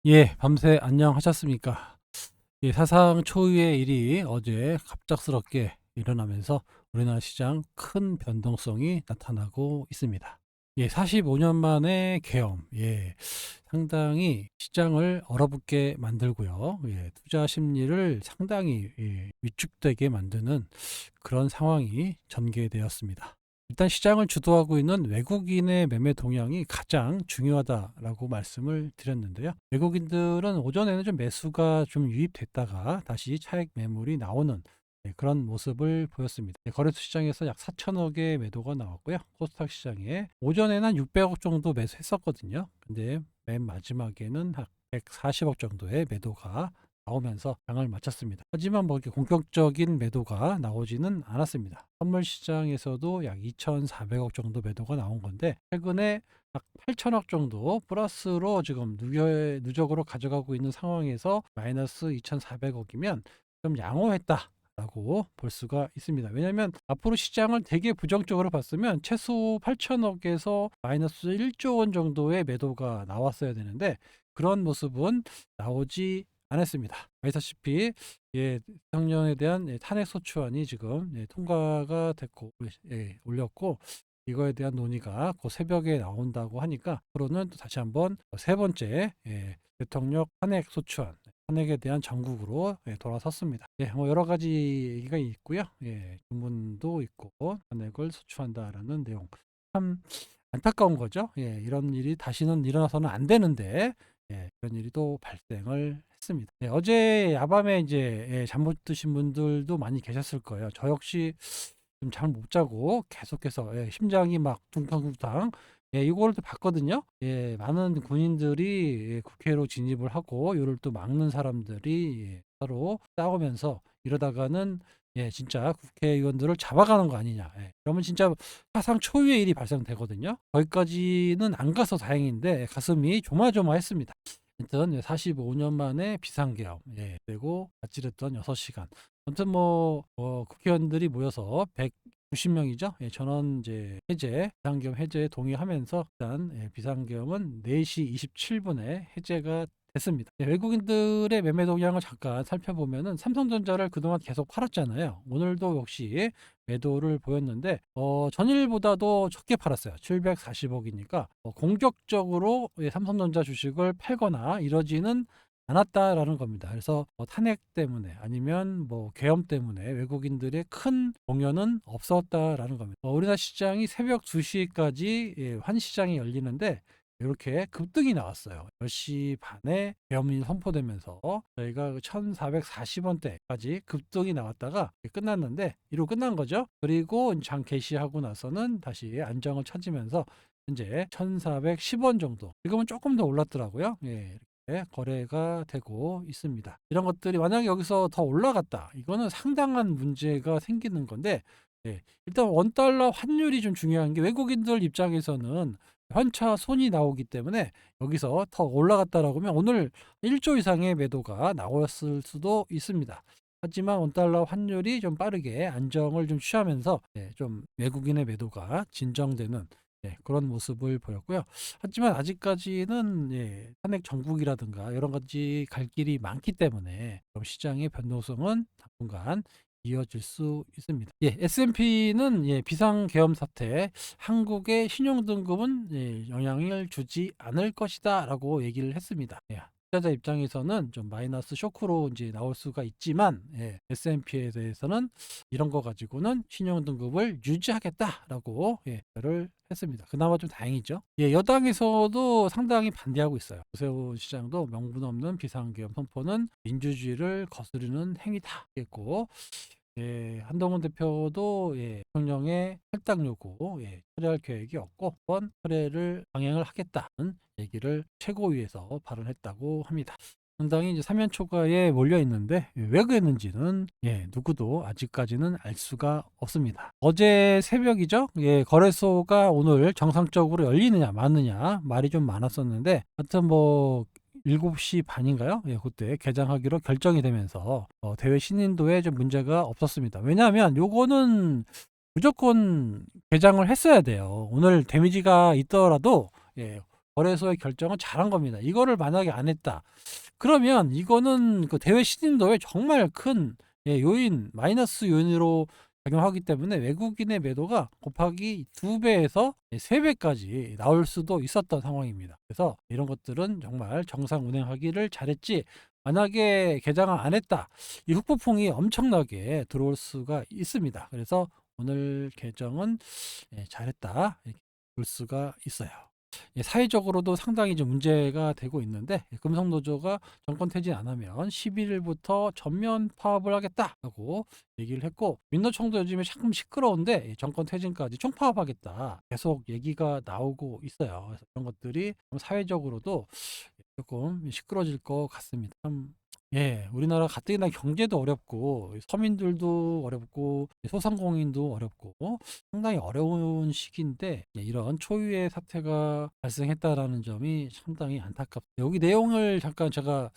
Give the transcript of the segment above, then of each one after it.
예, 밤새 안녕하셨습니까? 예, 사상 초유의 일이 어제 갑작스럽게 일어나면서 우리나라 시장 큰 변동성이 나타나고 있습니다. 예, 45년 만에 계엄. 예, 상당히 시장을 얼어붙게 만들고요. 예, 투자 심리를 상당히 위축되게 만드는 그런 상황이 전개되었습니다. 일단 시장을 주도하고 있는 외국인의 매매 동향이 가장 중요하다라고 말씀을 드렸는데요. 외국인들은 오전에는 좀 매수가 좀 유입됐다가 다시 차익 매물이 나오는 그런 모습을 보였습니다. 거래소 시장에서 약 4천억의 매도가 나왔고요. 코스닥 시장에 오전에는 한 600억 정도 매수했었거든요. 근데 맨 마지막에는 한 140억 정도의 매도가 나오면서 장을 마쳤습니다. 하지만 뭐 이렇게 공격적인 매도가 나오지는 않았습니다. 선물 시장에서도 약 2,400억 정도 매도가 나온 건데 최근에 약 8천억 정도 플러스로 지금 누적으로 가져가고 있는 상황에서 마이너스 2,400억이면 좀 양호했다. 라고 볼 수가 있습니다. 왜냐하면 앞으로 시장을 되게 부정적으로 봤으면 최소 8천억에서 마이너스 1조 원 정도의 매도가 나왔어야 되는데 그런 모습은 나오지 않았습니다. 아시다시피 대통령에 대한 탄핵 소추안이 지금 통과가 됐고 올렸고 이거에 대한 논의가 곧 새벽에 나온다고 하니까 앞으로는 또 다시 한번 세 번째 대통령 탄핵 소추안 탄핵에 대한 전국으로 돌아섰습니다. 뭐 여러 가지 얘기가 있고요. 주문도 있고 탄핵을 소추한다라는 내용 참 안타까운 거죠. 이런 일이 다시는 일어나서는 안 되는데 그런 일이 또 발생을 했습니다. 어제 야밤에 이제 잠 못 드신 분들도 많이 계셨을 거예요. 저 역시 좀 잠 못 자고 계속해서 심장이 막 둥탕둥탕 이거를 또 봤거든요. 많은 군인들이 국회로 진입을 하고 이를 또 막는 사람들이 서로 싸우면서 이러다가는 진짜 국회의원들을 잡아가는 거 아니냐. 그러면 진짜 사상 초유의 일이 발생되거든요. 거기까지는 안 가서 다행인데 가슴이 조마조마했습니다. 하여튼 45년 만에 비상계엄 그리고 아찔했던 6시간 아무튼 뭐 국회의원들이 모여서 190명이죠. 전원 이제 해제 비상계엄 해제에 동의하면서 일단 비상계엄은 4시 27분에 해제가 됐습니다. 외국인들의 매매 동향을 잠깐 살펴보면은 삼성전자를 그동안 계속 팔았잖아요. 오늘도 역시 매도를 보였는데 전일보다도 적게 팔았어요. 740억이니까 공격적으로 삼성전자 주식을 팔거나 이러지는 않았다라는 겁니다. 그래서 탄핵 때문에 아니면 뭐 계엄 때문에 외국인들의 큰 공연은 없었다라는 겁니다. 우리나라 시장이 새벽 2시까지 환시장이 열리는데 이렇게 급등이 나왔어요. 10시 반에 계엄이 선포되면서 저희가 1,440원대까지 급등이 나왔다가 끝났는데 이로 끝난 거죠. 그리고 장 개시하고 나서는 다시 안정을 찾으면서 현재 1,410원 정도. 지금은 조금 더 올랐더라고요. 거래가 되고 있습니다. 이런 것들이 만약에 여기서 더 올라갔다. 이거는 상당한 문제가 생기는 건데 일단 원달러 환율이 좀 중요한 게 외국인들 입장에서는 환차 손이 나오기 때문에 여기서 더 올라갔다라고 하면 오늘 1조 이상의 매도가 나왔을 수도 있습니다. 하지만 원달러 환율이 좀 빠르게 안정을 좀 취하면서 좀 외국인의 매도가 진정되는 그런 모습을 보였고요. 하지만 아직까지는 탄핵 정국이라든가 여러 가지 갈 길이 많기 때문에 시장의 변동성은 당분간 이어질 수 있습니다. S&P는 비상계엄 사태, 한국의 신용등급은 영향을 주지 않을 것이다라고 얘기를 했습니다. 투자자 입장에서는 좀 마이너스 쇼크로 이제 나올 수가 있지만 S&P에 대해서는 이런 거 가지고는 신용등급을 유지하겠다라고 를 했습니다. 그나마 좀 다행이죠. 여당에서도 상당히 반대하고 있어요. 오세훈 시장도 명분 없는 비상계엄 선포는 민주주의를 거스르는 행위다 했고 한동훈 대표도 대통령의 탈당 요구 철회할 계획이 없고 이번 철회를 강행을 하겠다는 얘기를 최고위에서 발언했다고 합니다. 상당히 이제 사면 초과에 몰려 있는데 왜 그랬는지는 누구도 아직까지는 알 수가 없습니다. 어제 새벽이죠. 거래소가 오늘 정상적으로 열리느냐 마느냐 말이 좀 많았었는데 하여튼 뭐 7시 반인가요? 그때 개장하기로 결정이 되면서 대회 신인도에 좀 문제가 없었습니다. 왜냐하면 요거는 무조건 개장을 했어야 돼요. 오늘 데미지가 있더라도 거래소의 결정은 잘한 겁니다. 이거를 만약에 안 했다. 그러면 이거는 그 대외 신인도에 정말 큰 요인, 마이너스 요인으로 작용하기 때문에 외국인의 매도가 곱하기 2배에서 3배까지 나올 수도 있었던 상황입니다. 그래서 이런 것들은 정말 정상 운행하기를 잘했지, 만약에 개장을 안 했다, 이 후폭풍이 엄청나게 들어올 수가 있습니다. 그래서 오늘 개정은 잘했다, 이렇게 볼 수가 있어요. 사회적으로도 상당히 좀 문제가 되고 있는데, 금속노조가 정권 퇴진 안 하면 11일부터 전면 파업을 하겠다라고 얘기를 했고, 민노총도 요즘에 조금 시끄러운데 정권 퇴진까지 총파업하겠다 계속 얘기가 나오고 있어요. 그래서 그런 것들이 사회적으로도 조금 시끄러질 것 같습니다. 참, 우리나라 가뜩이나 경제도 어렵고 서민들도 어렵고 소상공인도 어렵고 상당히 어려운 시기인데, 이런 초유의 사태가 발생했다라는 점이 상당히 안타깝습니다. 여기 내용을 잠깐 제가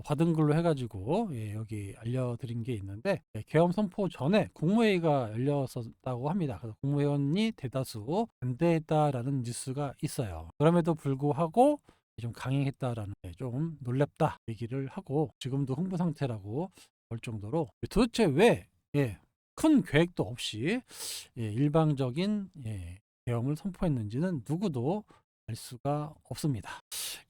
받은 글로 해가지고 여기 알려드린 게 있는데, 계엄 선포 전에 국무회의가 열렸었다고 합니다. 그래서 국무회원이 대다수 반대했다라는 뉴스가 있어요. 그럼에도 불구하고 좀 강행했다라는 게 좀 놀랍다 얘기를 하고, 지금도 흥부 상태라고 볼 정도로 도대체 왜 큰 계획도 없이 일방적인 계엄을 선포했는지는 누구도 알 수가 없습니다.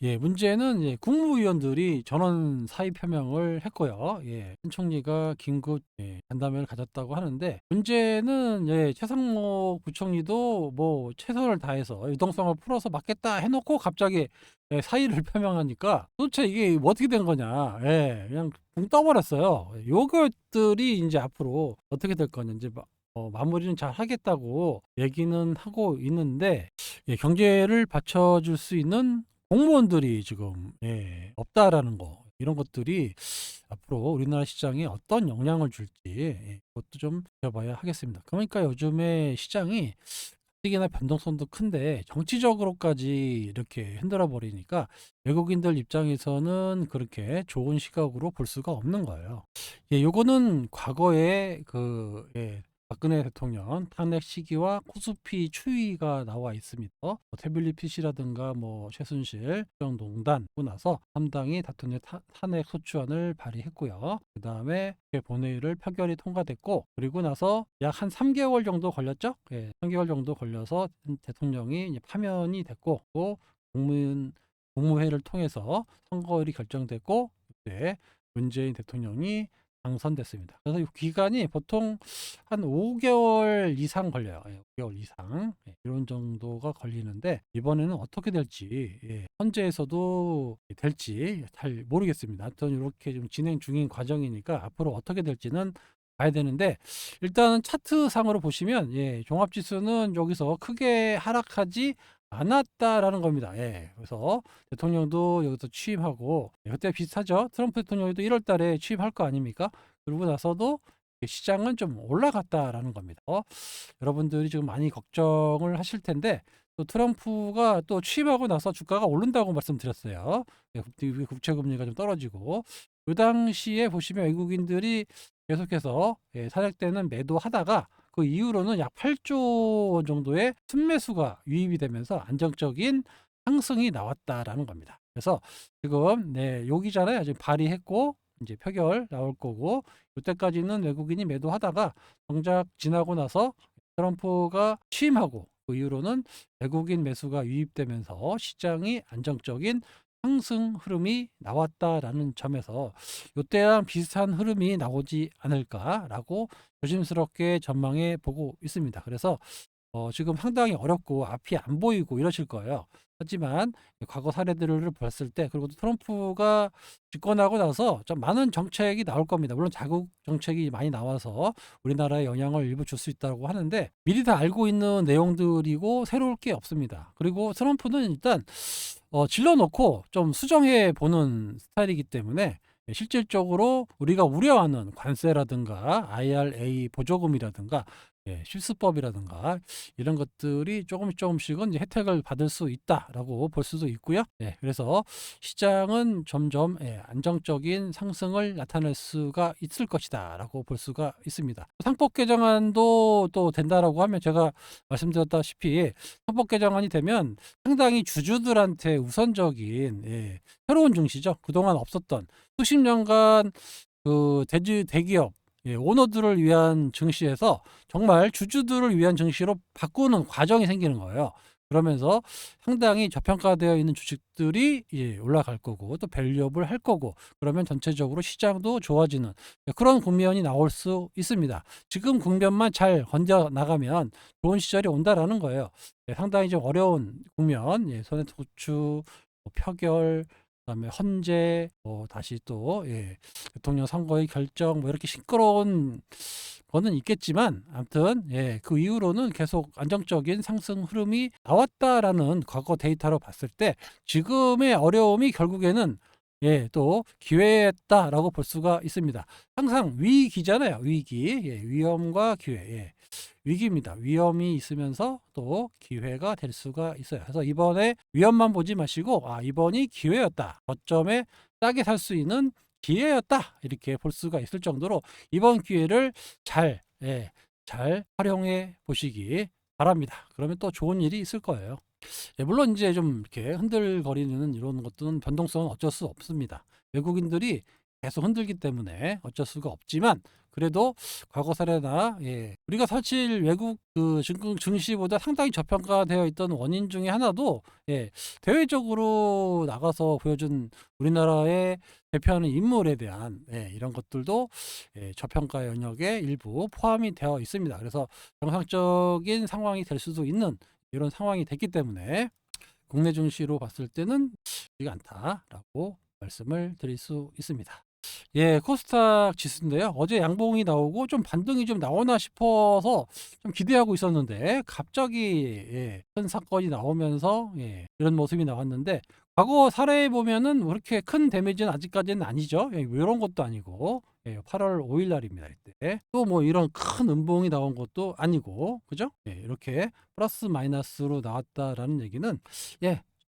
문제는 국무위원들이 전원 사의 표명을 했고요. 한 총리가 긴급 간담회를 가졌다고 하는데, 문제는 최상목 부총리도 뭐 최선을 다해서 유동성을 풀어서 막겠다 해놓고 갑자기 사의를 표명하니까 도대체 이게 뭐 어떻게 된 거냐, 그냥 붕 떠버렸어요. 요것들이 이제 앞으로 어떻게 될 거냐, 이제 마무리는 잘 하겠다고 얘기는 하고 있는데, 경제를 받쳐줄 수 있는 공무원들이 지금 없다라는 거, 이런 것들이 앞으로 우리나라 시장에 어떤 영향을 줄지 그것도 좀 지켜봐야 하겠습니다. 그러니까 요즘에 시장이 가뜩이나 변동성도 큰데 정치적으로까지 이렇게 흔들어 버리니까 외국인들 입장에서는 그렇게 좋은 시각으로 볼 수가 없는 거예요. 요거는 과거에 박근혜 대통령 탄핵 시기와 코스피 추이가 나와 있습니다. 태블릿 PC라든가 뭐 최순실 국정농단 하고 나서 3당이 대통령 탄핵 소추안을 발의했고요. 그 다음에 본회의를 표결이 통과됐고, 그리고 나서 약 한 3개월 정도 걸렸죠. 3개월 정도 걸려서 대통령이 이제 파면이 됐고, 또 국무회의를 통해서 선거일이 결정됐고, 그때 문재인 대통령이 당선됐습니다. 그래서 이 기간이 보통 한 5개월 이상 걸려요. 5개월 이상. 이런 정도가 걸리는데, 이번에는 어떻게 될지, 현재에서도 될지 잘 모르겠습니다. 하여튼 이렇게 좀 진행 중인 과정이니까 앞으로 어떻게 될지는 봐야 되는데, 일단은 차트상으로 보시면 종합지수는 여기서 크게 하락하지 않았다라는 겁니다. 그래서 대통령도 여기서 취임하고, 그때 비슷하죠. 트럼프 대통령도 1월 달에 취임할 거 아닙니까? 그러고 나서도 시장은 좀 올라갔다라는 겁니다. 여러분들이 지금 많이 걱정을 하실 텐데, 또 트럼프가 또 취임하고 나서 주가가 오른다고 말씀드렸어요. 국채금리가 좀 떨어지고, 그 당시에 보시면 외국인들이 계속해서 사택 때는 매도하다가 그 이후로는 약 8조 원 정도의 순매수가 유입이 되면서 안정적인 상승이 나왔다라는 겁니다. 그래서 지금 여기잖아요. 지금 발의했고 이제 표결 나올 거고, 이때까지는 외국인이 매도하다가 정작 지나고 나서 트럼프가 취임하고 그 이후로는 외국인 매수가 유입되면서 시장이 안정적인 상승 흐름이 나왔다라는 점에서 이때랑 비슷한 흐름이 나오지 않을까라고 조심스럽게 전망해 보고 있습니다. 그래서 지금 상당히 어렵고 앞이 안 보이고 이러실 거예요. 하지만 과거 사례들을 봤을 때, 그리고 또 트럼프가 집권하고 나서 좀 많은 정책이 나올 겁니다. 물론 자국 정책이 많이 나와서 우리나라에 영향을 일부 줄 수 있다고 하는데, 미리 다 알고 있는 내용들이고 새로울 게 없습니다. 그리고 트럼프는 일단 질러놓고 좀 수정해 보는 스타일이기 때문에 실질적으로 우리가 우려하는 관세라든가 IRA 보조금이라든가 실수법이라든가 이런 것들이 조금씩은 이제 혜택을 받을 수 있다라고 볼 수도 있고요. 그래서 시장은 점점 안정적인 상승을 나타낼 수가 있을 것이다라고 볼 수가 있습니다. 상법 개정안도 또 된다라고 하면 제가 말씀드렸다시피 상법 개정안이 되면 상당히 주주들한테 우선적인 새로운 증시죠. 그동안 없었던 수십 년간 그 대기업 오너들을 위한 증시에서 정말 주주들을 위한 증시로 바꾸는 과정이 생기는 거예요. 그러면서 상당히 저평가되어 있는 주식들이 올라갈 거고 또 밸류업을 할 거고, 그러면 전체적으로 시장도 좋아지는 그런 국면이 나올 수 있습니다. 지금 국면만 잘 건져 나가면 좋은 시절이 온다라는 거예요. 상당히 좀 어려운 국면, 손해배출, 표결, 그다음에 헌재, 다시 또 대통령 선거의 결정, 뭐 이렇게 시끄러운 거는 있겠지만 아무튼 그 이후로는 계속 안정적인 상승 흐름이 나왔다라는 과거 데이터로 봤을 때 지금의 어려움이 결국에는 또 기회였다라고 볼 수가 있습니다. 항상 위기잖아요. 위기, 위험과 기회. 위기입니다. 위험이 있으면서 또 기회가 될 수가 있어요. 그래서 이번에 위험만 보지 마시고 이번이 기회였다. 저점에 싸게 살 수 있는 기회였다. 이렇게 볼 수가 있을 정도로 이번 기회를 잘 활용해 보시기 바랍니다. 그러면 또 좋은 일이 있을 거예요. 물론 이제 좀 이렇게 흔들거리는 이런 것들은 변동성은 어쩔 수 없습니다. 외국인들이 계속 흔들기 때문에 어쩔 수가 없지만, 그래도 과거 사례나 우리가 사실 외국 그 증시보다 상당히 저평가되어 있던 원인 중에 하나도 대외적으로 나가서 보여준 우리나라의 대표하는 인물에 대한 이런 것들도 저평가 영역에 일부 포함이 되어 있습니다. 그래서 정상적인 상황이 될 수도 있는 이런 상황이 됐기 때문에 국내 증시로 봤을 때는 쉽지 않다라고 말씀을 드릴 수 있습니다. 코스닥 지수인데요. 어제 양봉이 나오고 좀 반등이 좀 나오나 싶어서 좀 기대하고 있었는데 갑자기 큰 사건이 나오면서 이런 모습이 나왔는데, 과거 사례에 보면은 그렇게 큰 데미지는 아직까지는 아니죠. 이런 것도 아니고 8월 5일 날입니다. 이때 또 뭐 이런 큰 음봉이 나온 것도 아니고, 그죠? 이렇게 플러스 마이너스로 나왔다라는 얘기는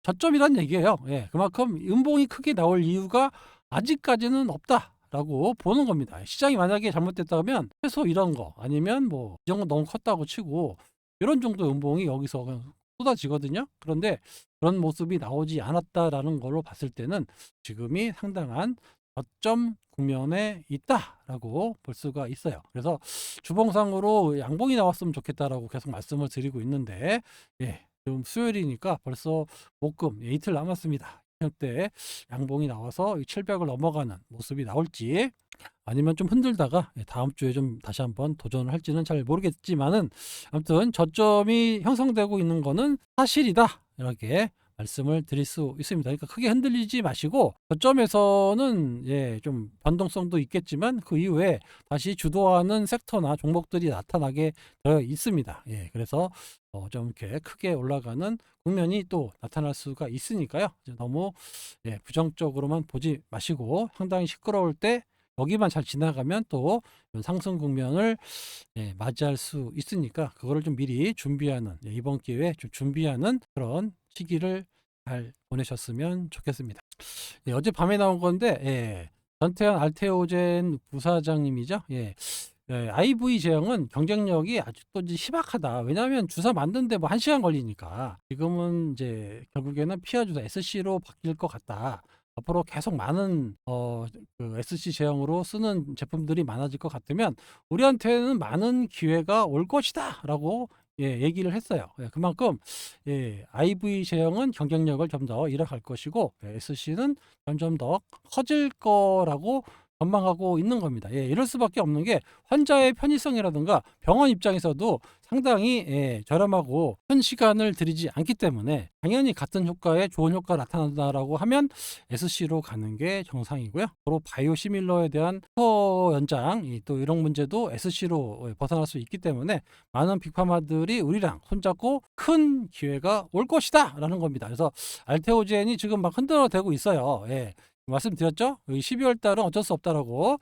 저점이란 얘기예요. 그만큼 음봉이 크게 나올 이유가 아직까지는 없다라고 보는 겁니다. 시장이 만약에 잘못됐다면 최소 이런 거 아니면 뭐 이 정도 너무 컸다고 치고 이런 정도 음봉이 여기서 그냥 쏟아지거든요. 그런데 그런 모습이 나오지 않았다라는 걸로 봤을 때는 지금이 상당한 저점 국면에 있다라고 볼 수가 있어요. 그래서 주봉상으로 양봉이 나왔으면 좋겠다라고 계속 말씀을 드리고 있는데 지금 수요일이니까 벌써 목금 이틀 남았습니다. 때 양봉이 나와서 700을 넘어가는 모습이 나올지, 아니면 좀 흔들다가 다음 주에 좀 다시 한번 도전을 할지는 잘 모르겠지만은 아무튼 저점이 형성되고 있는 거는 사실이다, 이렇게 말씀을 드릴 수 있습니다. 그러니까 크게 흔들리지 마시고 저점에서는 좀 변동성도 있겠지만 그 이후에 다시 주도하는 섹터나 종목들이 나타나게 되어 있습니다. 그래서 좀 이렇게 크게 올라가는 국면이 또 나타날 수가 있으니까요. 너무 부정적으로만 보지 마시고 상당히 시끄러울 때 여기만 잘 지나가면 또 상승 국면을 맞이할 수 있으니까 그거를 좀 미리 준비하는, 이번 기회에 좀 준비하는 그런 시기를 잘 보내셨으면 좋겠습니다. 어제 밤에 나온 건데 전태현 알테오젠 부사장님이죠. IV 제형은 경쟁력이 아직도 이제 희박하다. 왜냐하면 주사 만드는데 뭐 1시간 걸리니까. 지금은 이제 결국에는 피하 주사 SC로 바뀔 것 같다. 앞으로 계속 많은 그 SC 제형으로 쓰는 제품들이 많아질 것 같으면 우리한테는 많은 기회가 올 것이다라고 얘기를 했어요. 그만큼 IV 제형은 경쟁력을 좀 더 잃어갈 것이고 SC는 점점 더 커질 거라고 전망하고 있는 겁니다. 이럴 수밖에 없는 게 환자의 편의성이라든가 병원 입장에서도 상당히 저렴하고 큰 시간을 들이지 않기 때문에 당연히 같은 효과에 좋은 효과가 나타난다라고 하면 SC로 가는 게 정상이고요. 바로 바이오 시밀러에 대한 투어 연장, 또 이런 문제도 SC로 벗어날 수 있기 때문에 많은 빅파마들이 우리랑 손잡고 큰 기회가 올 것이다 라는 겁니다. 그래서 알테오젠이 지금 막 흔들어대고 있어요. 말씀드렸죠? 12월 달은 어쩔 수 없다라고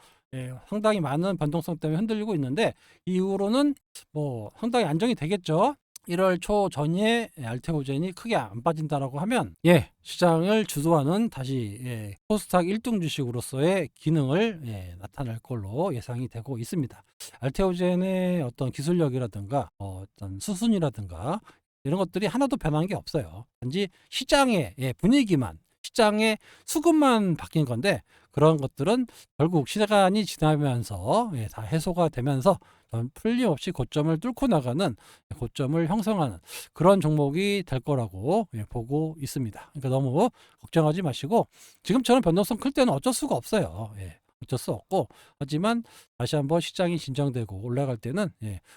상당히 많은 변동성 때문에 흔들리고 있는데 이후로는 뭐 상당히 안정이 되겠죠. 1월 초 전에 알테오젠이 크게 안 빠진다라고 하면 시장을 주도하는 다시 코스닥 1등 주식으로서의 기능을 나타낼 걸로 예상이 되고 있습니다. 알테오젠의 어떤 기술력이라든가 어떤 수순이라든가 이런 것들이 하나도 변한 게 없어요. 단지 시장의 분위기만, 시장의 수급만 바뀐 건데 그런 것들은 결국 시간이 지나면서 다 해소가 되면서 풀림없이 고점을 뚫고 나가는, 고점을 형성하는 그런 종목이 될 거라고 보고 있습니다. 그러니까 너무 걱정하지 마시고 지금처럼 변동성 클 때는 어쩔 수가 없어요. 어쩔 수 없고, 하지만 다시 한번 시장이 진정되고 올라갈 때는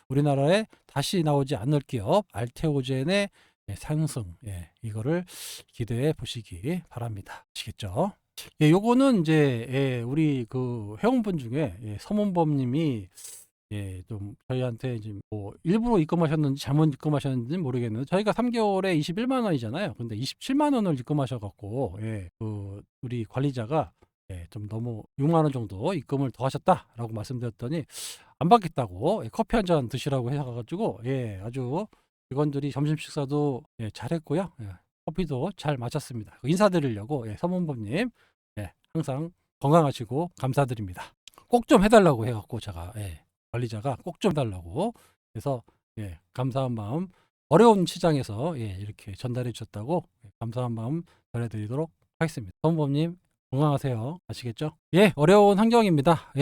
우리나라에 다시 나오지 않을 기업 알테오젠의 상승, 이거를 기대해 보시기 바랍니다. 아시겠죠? 요거는 이제 우리 그 회원분 중에 서문범님이 좀 저희한테 이제 뭐 일부러 입금하셨는지 잘못 입금하셨는지 모르겠는데 저희가 3개월에 21만 원이잖아요. 근데 27만 원을 입금하셔 갖고 그 우리 관리자가 좀 너무 6만 원 정도 입금을 더 하셨다라고 말씀드렸더니 안 받겠다고 커피 한 잔 드시라고 해 가지고 아주 직원들이 점심 식사도 잘했고요. 커피도 잘 마셨습니다. 인사드리려고 서문범님 항상 건강하시고 감사드립니다. 꼭 좀 해달라고 해갖고 제가 관리자가 꼭 좀 해달라고 그래서 감사한 마음, 어려운 시장에서 이렇게 전달해 주셨다고 감사한 마음 전해드리도록 하겠습니다. 서문범님 건강하세요. 아시겠죠? 어려운 환경입니다.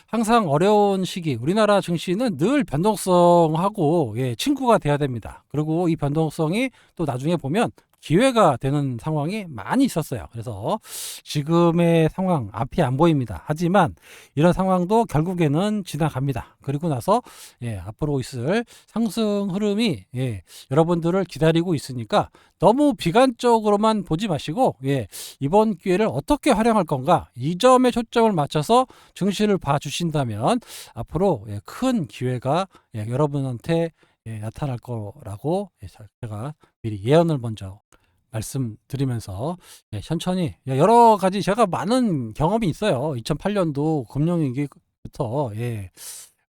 항상 어려운 시기 우리나라 증시는 늘 변동성하고 친구가 돼야 됩니다. 그리고 이 변동성이 또 나중에 보면 기회가 되는 상황이 많이 있었어요. 그래서 지금의 상황 앞이 안 보입니다. 하지만 이런 상황도 결국에는 지나갑니다. 그리고 나서 앞으로 있을 상승 흐름이 여러분들을 기다리고 있으니까 너무 비관적으로만 보지 마시고 이번 기회를 어떻게 활용할 건가, 이 점에 초점을 맞춰서 증시를 봐주신다면 앞으로 큰 기회가 여러분한테 나타날 거라고 제가 미리 예언을 먼저 말씀드리면서 천천히 여러 가지 제가 많은 경험이 있어요. 2008년도 금융위기부터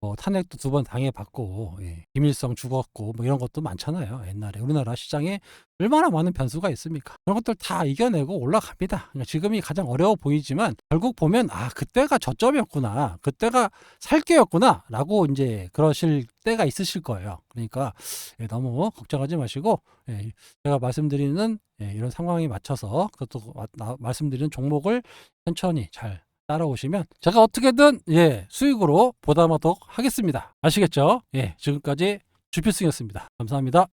뭐 탄핵도 2번 당해봤고 김일성 죽었고 뭐 이런 것도 많잖아요. 옛날에 우리나라 시장에 얼마나 많은 변수가 있습니까? 그런 것들 다 이겨내고 올라갑니다. 그러니까 지금이 가장 어려워 보이지만 결국 보면 그때가 저점이었구나, 그때가 살 기회였구나 라고 이제 그러실 때가 있으실 거예요. 그러니까 너무 걱정하지 마시고 제가 말씀드리는 이런 상황에 맞춰서 그것도 말씀드리는 종목을 천천히 잘 따라오시면 제가 어떻게든 수익으로 보답하도록 하겠습니다. 아시겠죠? 지금까지 주필승이었습니다. 감사합니다.